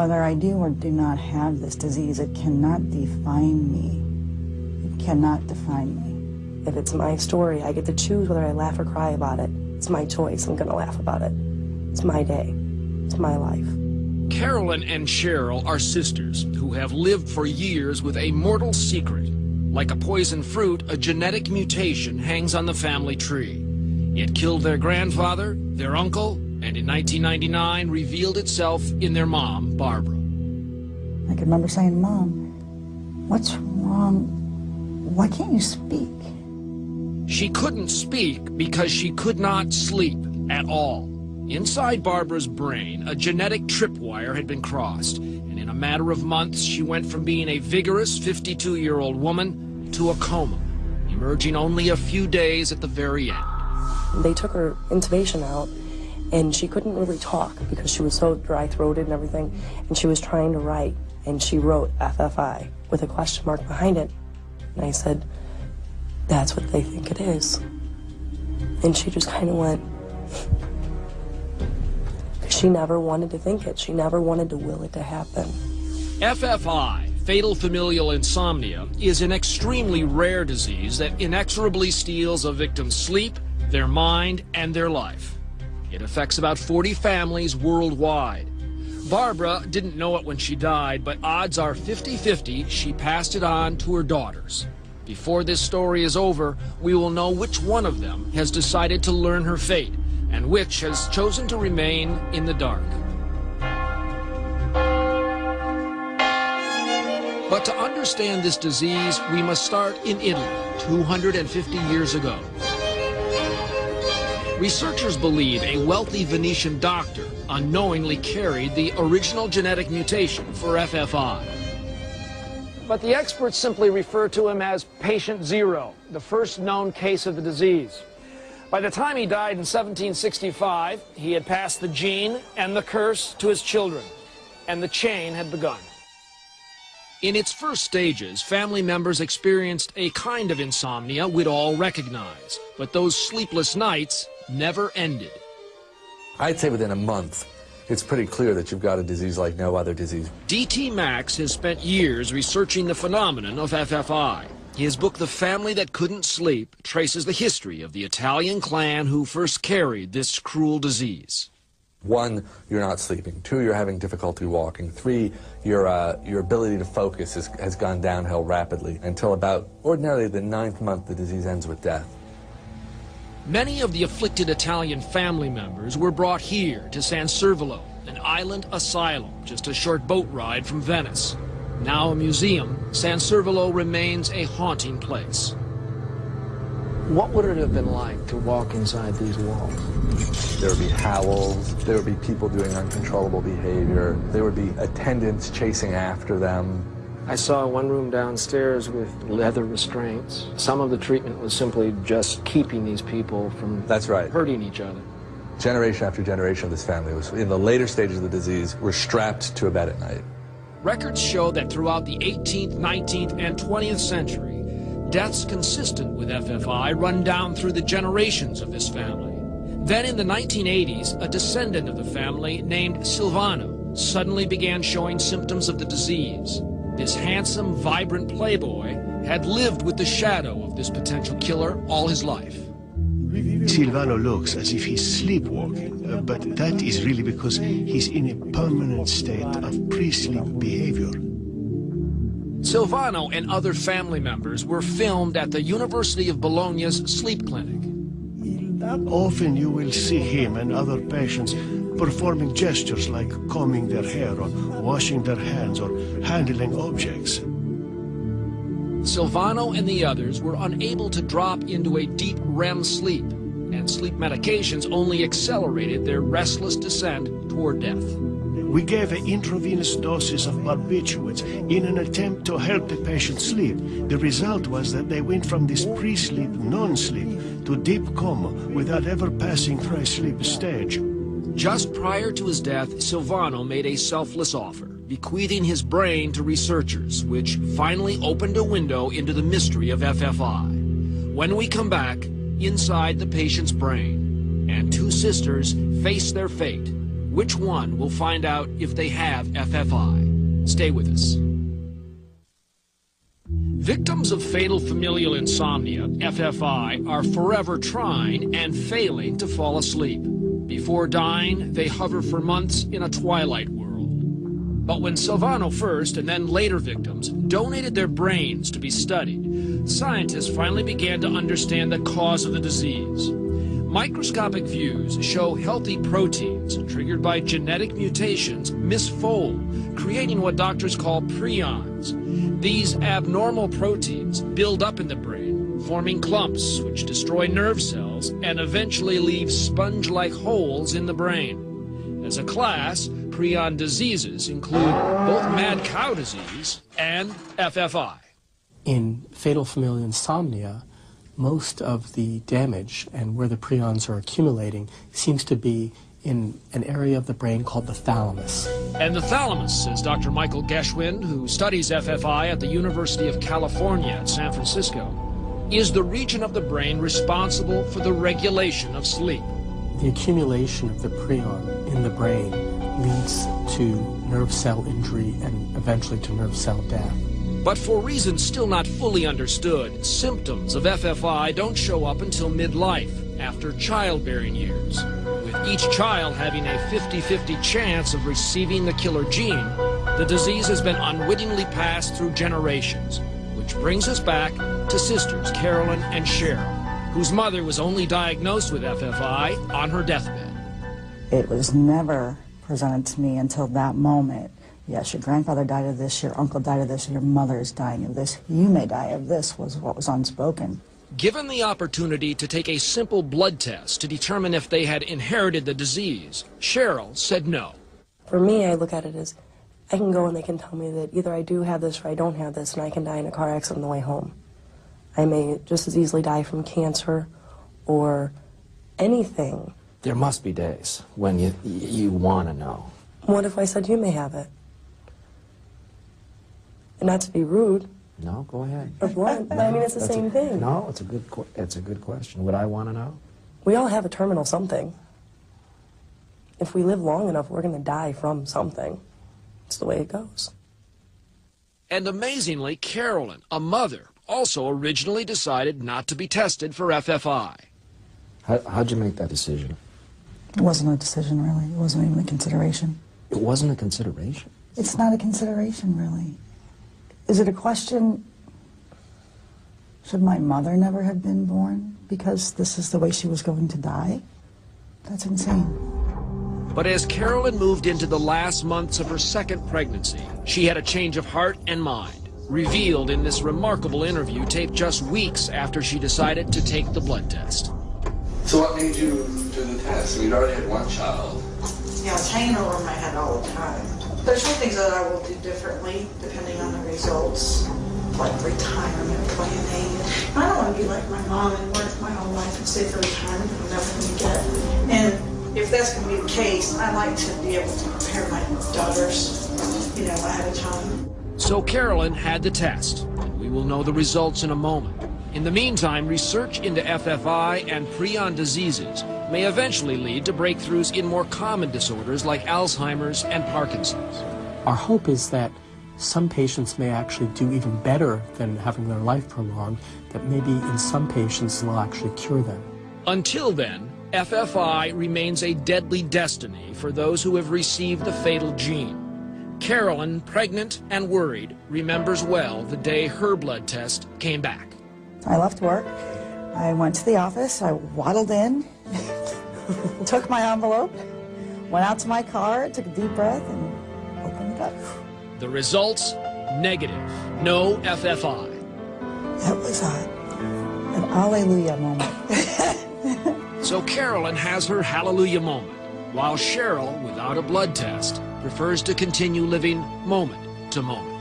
Whether I do or do not have this disease, it cannot define me. It cannot define me. If it's my story, I get to choose whether I laugh or cry about it. It's my choice. I'm going to laugh about it. It's my day. It's my life. Carolyn and Cheryl are sisters who have lived for years with a mortal secret. Like a poison fruit, a genetic mutation hangs on the family tree. It killed their grandfather, their uncle, and in 1999 revealed itself in their mom, Barbara. I can remember saying, Mom, what's wrong? Why can't you speak? She couldn't speak because she could not sleep at all. Inside Barbara's brain, a genetic tripwire had been crossed, and in a matter of months, she went from being a vigorous 52-year-old woman to a coma, emerging only a few days at the very end. They took her intubation out, and she couldn't really talk because she was so dry-throated and everything, and she was trying to write, and she wrote FFI with a question mark behind it. And I said, that's what they think it is. And she just kind of went, she never wanted to think it. She never wanted to will it to happen. FFI, fatal familial insomnia, is an extremely rare disease that inexorably steals a victim's sleep, their mind, and their life. It affects about 40 families worldwide. Barbara didn't know it when she died, but odds are 50-50 she passed it on to her daughters. Before this story is over, we will know which one of them has decided to learn her fate and which has chosen to remain in the dark. But to understand this disease, we must start in Italy, 250 years ago. Researchers believe a wealthy Venetian doctor unknowingly carried the original genetic mutation for FFI. But the experts simply refer to him as Patient Zero, the first known case of the disease. By the time he died in 1765, he had passed the gene and the curse to his children, and the chain had begun. In its first stages, family members experienced a kind of insomnia we'd all recognize, but those sleepless nights never ended. I'd say within a month, it's pretty clear that you've got a disease like no other disease. D.T. Max has spent years researching the phenomenon of FFI. His book, The Family That Couldn't Sleep, traces the history of the Italian clan who first carried this cruel disease. 1, you're not sleeping. 2, you're having difficulty walking. 3, your ability to focus has gone downhill rapidly until about ordinarily the 9th month the disease ends with death. Many of the afflicted Italian family members were brought here to San Servolo, an island asylum just a short boat ride from Venice. Now a museum, San Servolo remains a haunting place. What would it have been like to walk inside these walls? There would be howls, there would be people doing uncontrollable behavior, there would be attendants chasing after them. I saw one room downstairs with leather restraints. Some of the treatment was simply just keeping these people from hurting each other. Generation after generation of this family was, in the later stages of the disease, were strapped to a bed at night. Records show that throughout the 18th, 19th, and 20th century, deaths consistent with FFI run down through the generations of this family. Then in the 1980s, a descendant of the family named Silvano suddenly began showing symptoms of the disease. This handsome, vibrant playboy had lived with the shadow of this potential killer all his life. Silvano looks as if he's sleepwalking, but that is really because he's in a permanent state of pre-sleep behavior. Silvano and other family members were filmed at the University of Bologna's sleep clinic. Often you will see him and other patients performing gestures like combing their hair or washing their hands or handling objects. Silvano and the others were unable to drop into a deep REM sleep, and sleep medications only accelerated their restless descent toward death. We gave intravenous doses of barbiturates in an attempt to help the patient sleep. The result was that they went from this pre-sleep, non-sleep, to deep coma without ever passing through a sleep stage. Just prior to his death, Silvano made a selfless offer, bequeathing his brain to researchers, which finally opened a window into the mystery of FFI. When we come back, inside the patient's brain, and two sisters face their fate, Which one? We'll find out if they have FFI. Stay with us. Victims of fatal familial insomnia, FFI, are forever trying and failing to fall asleep. Before dying, they hover for months in a twilight world. But when Silvano first and then later victims donated their brains to be studied, scientists finally began to understand the cause of the disease. Microscopic views show healthy proteins triggered by genetic mutations misfold, creating what doctors call prions. These abnormal proteins build up in the brain, forming clumps which destroy nerve cells and eventually leave sponge-like holes in the brain. As a class, prion diseases include both mad cow disease and FFI. In fatal familial insomnia, most of the damage and where the prions are accumulating seems to be in an area of the brain called the thalamus. And the thalamus, says Dr. Michael Geschwind, who studies FFI at the University of California at San Francisco, is the region of the brain responsible for the regulation of sleep. The accumulation of the prion in the brain leads to nerve cell injury and eventually to nerve cell death. But for reasons still not fully understood, symptoms of FFI don't show up until midlife, after childbearing years. With each child having a 50-50 chance of receiving the killer gene, the disease has been unwittingly passed through generations, which brings us back to sisters Carolyn and Cheryl, whose mother was only diagnosed with FFI on her deathbed. It was never presented to me until that moment. Yes, your grandfather died of this, your uncle died of this, your mother is dying of this, you may die of this, was what was unspoken. Given the opportunity to take a simple blood test to determine if they had inherited the disease, Cheryl said no. For me, I look at it as I can go and they can tell me that either I do have this or I don't have this, and I can die in a car accident on the way home. I may just as easily die from cancer or anything. There must be days when you want to know. What if I said you may have it? And not to be rude. No, go ahead. Or blunt, but I mean, it's the same thing. No, it's a good question. Would I want to know? We all have a terminal something. If we live long enough, we're going to die from something. It's the way it goes. And amazingly, Carolyn, a mother, also originally decided not to be tested for FFI. How'd you make that decision? It wasn't a decision, really. It wasn't even a consideration. It wasn't a consideration? It's not a consideration, really. Is it a question, should my mother never have been born because this is the way she was going to die? That's insane. But as Carolyn moved into the last months of her second pregnancy, she had a change of heart and mind, revealed in this remarkable interview taped just weeks after she decided to take the blood test. So what made you do the test? You'd already had one child. Yeah, it's hanging over my head all the time. There's some things that I will do differently depending on the results, like retirement planning. I don't want to be like my mom and work my whole life and save for retirement and nothing to get. And if that's going to be the case, I like to be able to prepare my daughters, ahead of time. So Carolyn had the test, and we will know the results in a moment. In the meantime, research into FFI and prion diseases may eventually lead to breakthroughs in more common disorders like Alzheimer's and Parkinson's. Our hope is that some patients may actually do even better than having their life prolonged, that maybe in some patients they'll actually cure them. Until then, FFI remains a deadly destiny for those who have received the fatal gene. Carolyn, pregnant and worried, remembers well the day her blood test came back. I left work, I went to the office, I waddled in, took my envelope, went out to my car, took a deep breath, and opened it up. The results, negative. No FFI. That was an alleluia moment. So Carolyn has her hallelujah moment, while Cheryl, without a blood test, prefers to continue living moment to moment.